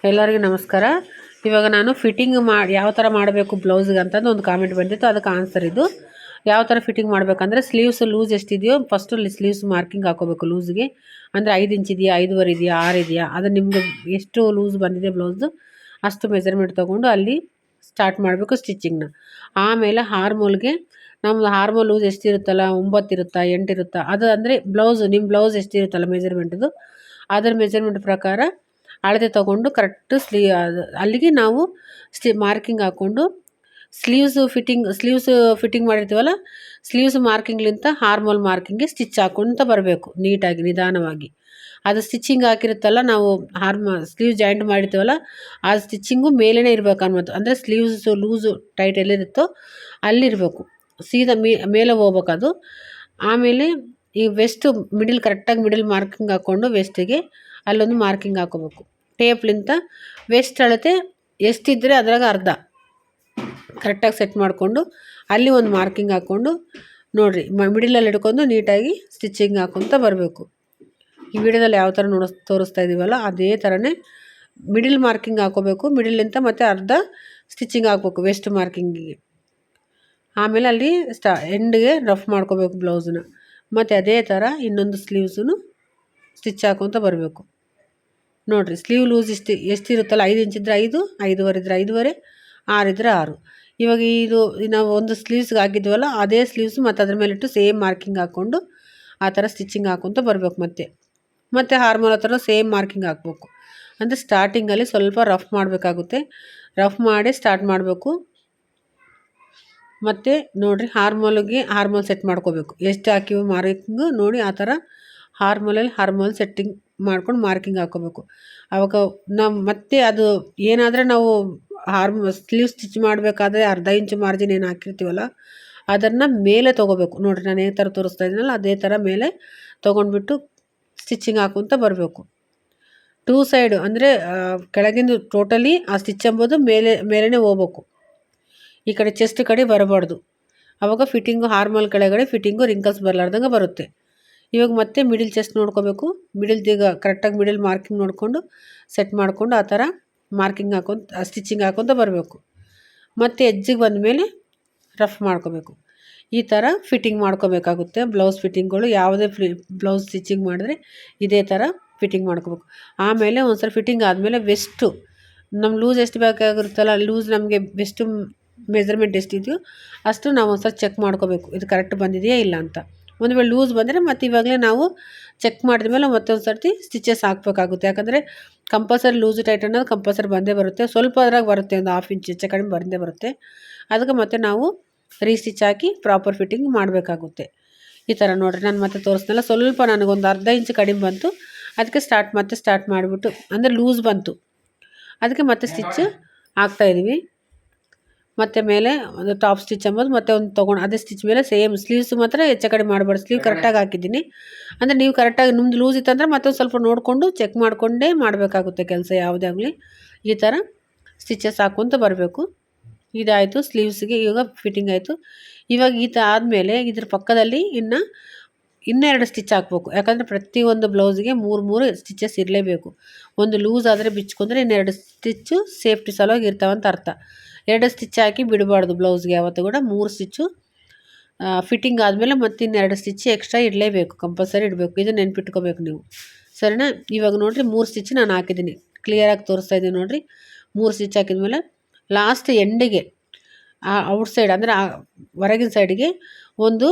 ಎಲ್ಲರಿಗೂ ನಮಸ್ಕಾರ. ಇವಾಗ ನಾನು ಫಿಟ್ಟಿಂಗ್ ಯಾವ ಥರ ಮಾಡಬೇಕು ಬ್ಲೌಸ್ಗೆ ಅಂತಂದು ಒಂದು ಕಾಮೆಂಟ್ ಬಂದಿತ್ತು, ಅದಕ್ಕೆ ಆನ್ಸರ್ ಇದು. ಯಾವ ಥರ ಫಿಟ್ಟಿಂಗ್ ಮಾಡಬೇಕಂದ್ರೆ ಸ್ಲೀವ್ಸ್ ಲೂಸ್ ಎಷ್ಟಿದೆಯೋ ಫಸ್ಟು ಸ್ಲೀವ್ಸ್ ಮಾರ್ಕಿಂಗ್ ಹಾಕೋಬೇಕು. ಲೂಸ್ಗೆ ಅಂದರೆ 5 ಇಂಚ್ ಇದೆಯಾ, 5.5 ಇದೆಯಾ, 6 ಇದೆಯಾ, ಅದು ನಿಮ್ಮದು ಎಷ್ಟು ಲೂಸ್ ಬಂದಿದೆ ಬ್ಲೌಸ್ದು ಅಷ್ಟು ಮೆಜರ್ಮೆಂಟ್ ತೊಗೊಂಡು ಅಲ್ಲಿ ಸ್ಟಾರ್ಟ್ ಮಾಡಬೇಕು ಸ್ಟಿಚಿಂಗ್ನ. ಆಮೇಲೆ ಹಾರ್ಮೋಲ್ಗೆ ನಮ್ಮದು ಹಾರ್ಮೋಲ್ ಲೂಸ್ ಎಷ್ಟಿರುತ್ತಲ್ಲ, 9 ಇರುತ್ತಾ 8 ಇರುತ್ತಾ, ಅದು ಅಂದರೆ ನಿಮ್ಮ ಬ್ಲೌಸ್ ಎಷ್ಟಿರುತ್ತಲ್ಲ ಮೆಜರ್ಮೆಂಟ್ದು, ಅದರ ಮೆಜರ್ಮೆಂಟ್ ಪ್ರಕಾರ ಅಳತೆ ತೊಗೊಂಡು ಕರೆಕ್ಟ್ ಅಲ್ಲಿಗೆ ನಾವು ಮಾರ್ಕಿಂಗ್ ಹಾಕ್ಕೊಂಡು ಸ್ಲೀವ್ಸ್ ಫಿಟ್ಟಿಂಗ್ ಮಾಡಿರ್ತೀವಲ್ಲ, ಸ್ಲೀವ್ಸ್ ಮಾರ್ಕಿಂಗ್ಲಿಂತ ಹಾರ್ಮೋಲ್ ಮಾರ್ಕಿಂಗ್ಗೆ ಸ್ಟಿಚ್ ಹಾಕ್ಕೊತ ಬರಬೇಕು ನೀಟಾಗಿ ನಿಧಾನವಾಗಿ. ಅದು ಸ್ಟಿಚಿಂಗ್ ಹಾಕಿರುತ್ತಲ್ಲ, ನಾವು ಸ್ಲೀವ್ ಜಾಯಿಂಟ್ ಮಾಡಿರ್ತೀವಲ್ಲ ಆ ಸ್ಟಿಚಿಂಗು ಮೇಲೇ ಇರಬೇಕು ಅನ್ನೋದು. ಅಂದರೆ ಸ್ಲೀವ್ಸ್ ಲೂಸು ಟೈಟ್ ಎಲ್ಲಿರುತ್ತೋ ಅಲ್ಲಿರಬೇಕು, ಸೀದಾ ಮೇಲೆ ಹೋಗ್ಬೇಕು ಅದು. ಆಮೇಲೆ ಈ ವೆಸ್ಟ್ ಕರೆಕ್ಟಾಗಿ ಮಿಡಿಲ್ ಮಾರ್ಕಿಂಗ್ ಹಾಕ್ಕೊಂಡು ವೆಸ್ಟಿಗೆ ಅಲ್ಲೊಂದು ಮಾರ್ಕಿಂಗ್ ಹಾಕೋಬೇಕು. ಟೇಪ್ಲಿಂತ ವೆಸ್ಟ್ ಅಳತೆ ಎಷ್ಟಿದ್ದರೆ ಅದ್ರಾಗ ಅರ್ಧ ಕರೆಕ್ಟಾಗಿ ಸೆಟ್ ಮಾಡಿಕೊಂಡು ಅಲ್ಲಿ ಒಂದು ಮಾರ್ಕಿಂಗ್ ಹಾಕ್ಕೊಂಡು ನೋಡಿರಿ, ಮಿಡಿಲಲ್ಲಿ ಹಿಡ್ಕೊಂಡು ನೀಟಾಗಿ ಸ್ಟಿಚಿಂಗ್ ಹಾಕ್ಕೊತ ಬರಬೇಕು. ಈ ವಿಡಿಯೋದಲ್ಲಿ ಯಾವ ಥರ ತೋರಿಸ್ತಾ ಇದ್ದೀವಲ್ಲ ಅದೇ ಥರನೇ ಮಿಡಿಲ್ ಮಾರ್ಕಿಂಗ್ ಹಾಕೋಬೇಕು. ಮಿಡಿಲಿಂತ ಮತ್ತು ಅರ್ಧ ಸ್ಟಿಚಿಂಗ್ ಹಾಕ್ಬೇಕು ವೆಸ್ಟ್ ಮಾರ್ಕಿಂಗಿಗೆ. ಆಮೇಲೆ ಅಲ್ಲಿ ಎಂಡ್ಗೆ ರಫ್ ಮಾಡ್ಕೋಬೇಕು ಬ್ಲೌಸನ್ನ. ಮತ್ತು ಅದೇ ಥರ ಇನ್ನೊಂದು ಸ್ಲೀವ್ಸೂ ಸ್ಟಿಚ್ ಹಾಕ್ಕೊತ ಬರಬೇಕು. ನೋಡಿರಿ, ಸ್ಲೀವ್ ಲೂಸ್ ಎಷ್ಟಿರುತ್ತಲ್ಲ, 5 ಇಂಚ್ ಇದ್ದರೆ 5, 5.5 ಇದ್ದರೆ 5.5, 6 ಇದ್ದರೆ 6. ಇವಾಗ ಇದು ನಾವು ಒಂದು ಸ್ಲೀವ್ಸ್ಗೆ ಹಾಕಿದ್ವಲ್ಲ ಅದೇ ಸ್ಲೀವ್ಸು ಮತ್ತು ಅದ್ರ ಮೇಲಿಟ್ಟು ಸೇಮ್ ಮಾರ್ಕಿಂಗ್ ಹಾಕ್ಕೊಂಡು ಆ ಥರ ಸ್ಟಿಚಿಂಗ್ ಹಾಕ್ಕೊತ ಬರಬೇಕು. ಮತ್ತು ಹಾರ್ಮೋಲ್ ಹತ್ರ ಸೇಮ್ ಮಾರ್ಕಿಂಗ್ ಹಾಕ್ಬೇಕು. ಅಂದರೆ ಸ್ಟಾರ್ಟಿಂಗಲ್ಲಿ ಸ್ವಲ್ಪ ರಫ್ ಮಾಡಬೇಕಾಗುತ್ತೆ, ರಫ್ ಮಾಡಿ ಸ್ಟಾರ್ಟ್ ಮಾಡಬೇಕು. ಮತ್ತು ನೋಡಿರಿ, ಹಾರ್ಮೋಲ್ ಸೆಟ್ ಮಾಡ್ಕೋಬೇಕು. ಎಷ್ಟು ಹಾಕಿವು ಮಾರ್ಕಿಂಗು ನೋಡಿ, ಆ ಥರ ಹಾರ್ಮೋಲ್ ಸೆಟ್ಟಿಂಗ್ ಮಾಡ್ಕೊಂಡು ಮಾರ್ಕಿಂಗ್ ಹಾಕೋಬೇಕು. ಆವಾಗ ಮತ್ತೆ ಅದು ಏನಾದರೆ ನಾವು ಸ್ಲೀವ್ ಸ್ಟಿಚ್ ಮಾಡಬೇಕಾದ್ರೆ ಅರ್ಧ ಇಂಚು ಮಾರ್ಜಿನ್ ಏನು ಹಾಕಿರ್ತೀವಲ್ಲ ಅದನ್ನು ಮೇಲೆ ತೊಗೋಬೇಕು. ನೋಡಿರಿ, ನಾನು ಯಾವ ಥರ ತೋರಿಸ್ತಾ ಇದ್ದೀನಲ್ಲ ಅದೇ ಥರ ಮೇಲೆ ತೊಗೊಂಡ್ಬಿಟ್ಟು ಸ್ಟಿಚಿಂಗ್ ಹಾಕ್ಕೊತ ಬರಬೇಕು. 2 ಸೈಡು ಅಂದರೆ ಕೆಳಗಿಂದು ಟೋಟಲಿ ಆ ಸ್ಟಿಚ್ ಎಂಬುದು ಮೇಲೇ ಹೋಗ್ಬೇಕು, ಈ ಕಡೆ ಚೆಸ್ಟ್ ಕಡೆ ಬರಬಾರ್ದು. ಆವಾಗ ಫಿಟ್ಟಿಂಗು ಹಾರ್ಮೋಲ್ ಕೆಳಗಡೆ ಫಿಟ್ಟಿಂಗು ರಿಂಕಲ್ಸ್ ಬರಲಾರ್ದಂಗೆ ಬರುತ್ತೆ. ಇವಾಗ ಮತ್ತೆ ಮಿಡಿಲ್ ಚೆಸ್ಟ್ ನೋಡ್ಕೋಬೇಕು. ಮಿಡಿಲ್ದೀಗ ಕರೆಕ್ಟಾಗಿ ಮಿಡಿಲ್ ಮಾರ್ಕಿಂಗ್ ನೋಡಿಕೊಂಡು ಸೆಟ್ ಮಾಡಿಕೊಂಡು ಆ ಥರ ಮಾರ್ಕಿಂಗ್ ಸ್ಟಿಚಿಂಗ್ ಹಾಕ್ಕೊತ ಬರಬೇಕು. ಮತ್ತು ಎಡ್ಜಿಗೆ ಬಂದಮೇಲೆ ರಫ್ ಮಾಡ್ಕೋಬೇಕು. ಈ ಥರ ಫಿಟ್ಟಿಂಗ್ ಮಾಡ್ಕೋಬೇಕಾಗುತ್ತೆ ಬ್ಲೌಸ್ ಫಿಟ್ಟಿಂಗ್ಗಳು. ಯಾವುದೇ ಬ್ಲೌಸ್ ಸ್ಟಿಚಿಂಗ್ ಮಾಡಿದ್ರೆ ಇದೇ ಥರ ಫಿಟ್ಟಿಂಗ್ ಮಾಡ್ಕೋಬೇಕು. ಆಮೇಲೆ ಒಂದ್ಸಲ ಫಿಟ್ಟಿಂಗ್ ಆದಮೇಲೆ ವೆಸ್ಟು ನಮ್ಮ ಲೂಸ್ ಎಷ್ಟು ಬೇಕಾಗಿರುತ್ತಲ್ಲ, ಲೂಸ್ ನಮಗೆ ವೆಸ್ಟು ಮೆಜರ್ಮೆಂಟ್ ಎಷ್ಟಿದೆಯೋ ಅಷ್ಟು ನಾವು ಒಂದ್ಸಲ ಚೆಕ್ ಮಾಡ್ಕೋಬೇಕು, ಇದು ಕರೆಕ್ಟ್ ಬಂದಿದೆಯಾ ಇಲ್ಲ ಅಂತ. ಒಂದು ವೇಳೆ ಲೂಸ್ ಬಂದರೆ ಮತ್ತು ಇವಾಗಲೇ ನಾವು ಚೆಕ್ ಮಾಡಿದ್ಮೇಲೆ ಮತ್ತೊಂದು ಸರ್ತಿ ಸ್ಟಿಚಸ್ ಹಾಕಬೇಕಾಗುತ್ತೆ. ಯಾಕಂದರೆ ಕಂಪಲ್ಸರಿ ಲೂಸು ಟೈಟ್ ಅನ್ನೋದು ಕಂಪಲ್ಸರಿ ಬಂದೇ ಬರುತ್ತೆ. ಸ್ವಲ್ಪ ಅದ್ರಾಗ ಬರುತ್ತೆ, ಒಂದು 1/2 ಇಂಚ್ ಹೆಚ್ಚು ಕಡಿಮೆ ಬಂದೇ ಬರುತ್ತೆ. ಅದಕ್ಕೆ ಮತ್ತೆ ನಾವು ರೀಸ್ಟಿಚ್ ಹಾಕಿ ಪ್ರಾಪರ್ ಫಿಟ್ಟಿಂಗ್ ಮಾಡಬೇಕಾಗುತ್ತೆ. ಈ ಥರ ನೋಡಿರಿ, ನಾನು ಮತ್ತೆ ತೋರಿಸ್ನಲ್ಲ, ಸ್ವಲ್ಪ ನನಗೊಂದು ಅರ್ಧ ಇಂಚ್ ಕಡಿಮೆ ಬಂತು, ಅದಕ್ಕೆ ಸ್ಟಾರ್ಟ್ ಮಾಡಿಬಿಟ್ಟು ಅಂದರೆ ಲೂಸ್ ಬಂತು, ಅದಕ್ಕೆ ಮತ್ತೆ ಸ್ಟಿಚ್ ಹಾಕ್ತಾಯಿದ್ದೀವಿ. ಮತ್ತು ಮೇಲೆ ಒಂದು ಟಾಪ್ ಸ್ಟಿಚ್ ಎಂಬುದು ಮತ್ತೆ ಒಂದು ತೊಗೊಂಡು ಅದೇ ಸ್ಟಿಚ್ ಮೇಲೆ ಸೇಮ್ ಸ್ಲೀವ್ಸ್ ಮಾತ್ರ ಹೆಚ್ಚು ಕಡಿಮೆ ಮಾಡಬಾರ್ದು. ಸ್ಲೀವ್ ಕರೆಕ್ಟಾಗಿ ಹಾಕಿದ್ದೀನಿ. ಅಂದರೆ ನೀವು ಕರೆಕ್ಟಾಗಿ ನಿಮ್ಮದು ಲೂಸ್ ಇತ್ತಂದರೆ ಮತ್ತೊಂದು ಸ್ವಲ್ಪ ನೋಡಿಕೊಂಡು ಚೆಕ್ ಮಾಡಿಕೊಂಡೇ ಮಾಡಬೇಕಾಗುತ್ತೆ ಕೆಲಸ ಯಾವುದೇ ಆಗಲಿ. ಈ ಥರ ಸ್ಟಿಚಸ್ ಹಾಕ್ಕೊತ ಬರಬೇಕು. ಇದಾಯಿತು ಸ್ಲೀವ್ಸ್ಗೆ, ಇವಾಗ ಫಿಟ್ಟಿಂಗ್ ಆಯಿತು. ಇವಾಗ ಆದಮೇಲೆ ಇದ್ರ ಪಕ್ಕದಲ್ಲಿ ಇನ್ನೂ 2 ಸ್ಟಿಚ್ ಹಾಕ್ಬೇಕು. ಯಾಕಂದರೆ ಪ್ರತಿಯೊಂದು ಬ್ಲೌಸ್ಗೆ 3 ಸ್ಟಿಚಸ್ ಇರಲೇಬೇಕು. ಒಂದು ಲೂಸ್ ಆದರೆ ಬಿಚ್ಕೊಂಡ್ರೆ 2 ಸ್ಟಿಚ್ಚು ಸೇಫ್ಟಿ ಸಲುವಾಗಿ ಇರ್ತಾವಂತ ಅರ್ಥ. 2 ಸ್ಟಿಚ್ ಹಾಕಿ ಬಿಡಬಾರ್ದು ಬ್ಲೌಸ್ಗೆ ಯಾವತ್ತೂ ಕೂಡ. 3 ಸ್ಟಿಚ್ಚು ಫಿಟ್ಟಿಂಗ್ ಆದಮೇಲೆ ಮತ್ತೆ 2 ಸ್ಟಿಚ್ ಎಕ್ಸ್ಟ್ರಾ ಇಡಲೇಬೇಕು, ಕಂಪಲ್ಸರಿ ಇಡಬೇಕು. ಇದು ನೆನ್ಪಿಟ್ಕೋಬೇಕು ನೀವು, ಸರಿನಾ? ಇವಾಗ ನೋಡಿರಿ, 3 ಸ್ಟಿಚ್ ನಾನು ಹಾಕಿದ್ದೀನಿ, ಕ್ಲಿಯರಾಗಿ ತೋರಿಸ್ತಾ ಇದ್ದೀನಿ ನೋಡಿರಿ. 3 ಸ್ಟಿಚ್ ಹಾಕಿದ್ಮೇಲೆ ಲಾಸ್ಟ್ ಎಂಡಿಗೆ ಔಟ್ಸೈಡ್ ಅಂದರೆ ಹೊರಗಿನ ಸೈಡಿಗೆ ಒಂದು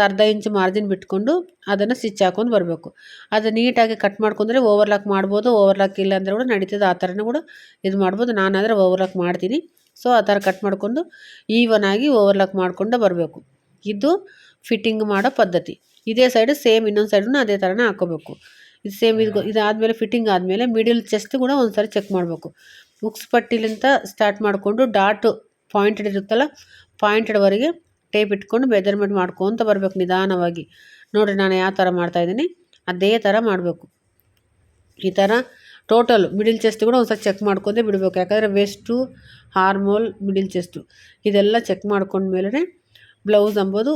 ಅರ್ಧ ಇಂಚ್ ಮಾರ್ಜಿನ್ ಬಿಟ್ಕೊಂಡು ಅದನ್ನು ಸ್ಟಿಚ್ ಹಾಕ್ಕೊಂಡು ಬರಬೇಕು. ಅದು ನೀಟಾಗಿ ಕಟ್ ಮಾಡ್ಕೊಂಡ್ರೆ ಓವರ್ಲಾಕ್ ಮಾಡ್ಬೋದು, ಓವರ್ಲಾಕ್ ಇಲ್ಲ ಅಂದರೆ ಕೂಡ ನಡೀತದೆ. ಆ ಥರನೂ ಕೂಡ ಇದು ಮಾಡ್ಬೋದು. ನಾನಾದರೆ ಓವರ್ಲಾಕ್ ಮಾಡ್ತೀನಿ. ಸೊ ಆ ಥರ ಕಟ್ ಮಾಡಿಕೊಂಡು ಈವನಾಗಿ ಓವರ್ಲಾಕ್ ಮಾಡಿಕೊಂಡು ಬರಬೇಕು. ಇದು ಫಿಟ್ಟಿಂಗ್ ಮಾಡೋ ಪದ್ಧತಿ. ಇದೇ ಸೈಡು ಸೇಮ್ ಇನ್ನೊಂದು ಸೈಡನ್ನು ಅದೇ ಥರನೇ ಹಾಕೋಬೇಕು. ಇದು ಸೇಮ್ ಇದಾದಮೇಲೆ ಫಿಟ್ಟಿಂಗ್ ಆದಮೇಲೆ ಮಿಡಿಲ್ ಚೆಸ್ಟ್ ಕೂಡ ಒಂದು ಸಾರಿ ಚೆಕ್ ಮಾಡಬೇಕು. ಉಕ್ಸ್ ಪಟ್ಟಿಲಿಂತ ಸ್ಟಾರ್ಟ್ ಮಾಡಿಕೊಂಡು ಡಾಟು ಪಾಯಿಂಟೆಡ್ ಇರುತ್ತಲ್ಲ, ಪಾಯಿಂಟೆಡ್ವರೆಗೆ ಟೇಪ್ ಇಟ್ಕೊಂಡು ಮೆಜರ್ಮೆಂಟ್ ಮಾಡ್ಕೊತ ಬರಬೇಕು ನಿಧಾನವಾಗಿ. ನೋಡಿರಿ, ನಾನು ಯಾವ ಥರ ಮಾಡ್ತಾಯಿದ್ದೀನಿ ಅದೇ ಥರ ಮಾಡಬೇಕು. ಈ ಥರ ಟೋಟಲ್ ಮಿಡಿಲ್ ಚೆಸ್ಟ್ ಕೂಡ ಒಂದು ಸಲ ಚೆಕ್ ಮಾಡ್ಕೊಂಡೇ ಬಿಡಬೇಕು. ಯಾಕಂದರೆ ವೆಸ್ಟು, ಹಾರ್ಮೋಲ್, ಮಿಡಿಲ್ ಚೆಸ್ಟು ಇದೆಲ್ಲ ಚೆಕ್ ಮಾಡ್ಕೊಂಡ್ಮೇಲೆ ಬ್ಲೌಸ್ ಅಂಬೋದು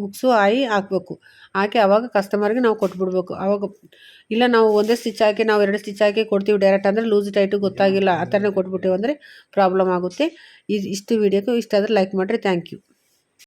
ಉಕ್ಸು ಆಯಿ ಹಾಕಬೇಕು. ಹಾಕಿ ಆವಾಗ ಕಸ್ಟಮರ್ಗೆ ನಾವು ಕೊಟ್ಬಿಡ್ಬೇಕು. ಆವಾಗ ಇಲ್ಲ ನಾವು ಒಂದೇ ಸ್ಟಿಚ್ ಹಾಕಿ ನಾವು 2 ಸ್ಟಿಚ್ ಹಾಕಿ ಕೊಡ್ತೀವಿ ಡೈರೆಕ್ಟ್ ಅಂದರೆ ಲೂಸ್ ಟೈಟು ಗೊತ್ತಾಗಿಲ್ಲ ಆ ಥರನೇ ಕೊಟ್ಬಿಟ್ಟೇವು ಅಂದರೆ ಪ್ರಾಬ್ಲಮ್ ಆಗುತ್ತೆ. ಇಷ್ಟು ವೀಡಿಯೋಕ್ಕೆ ಇಷ್ಟ ಆದರೆ ಲೈಕ್ ಮಾಡಿರಿ. Thank you.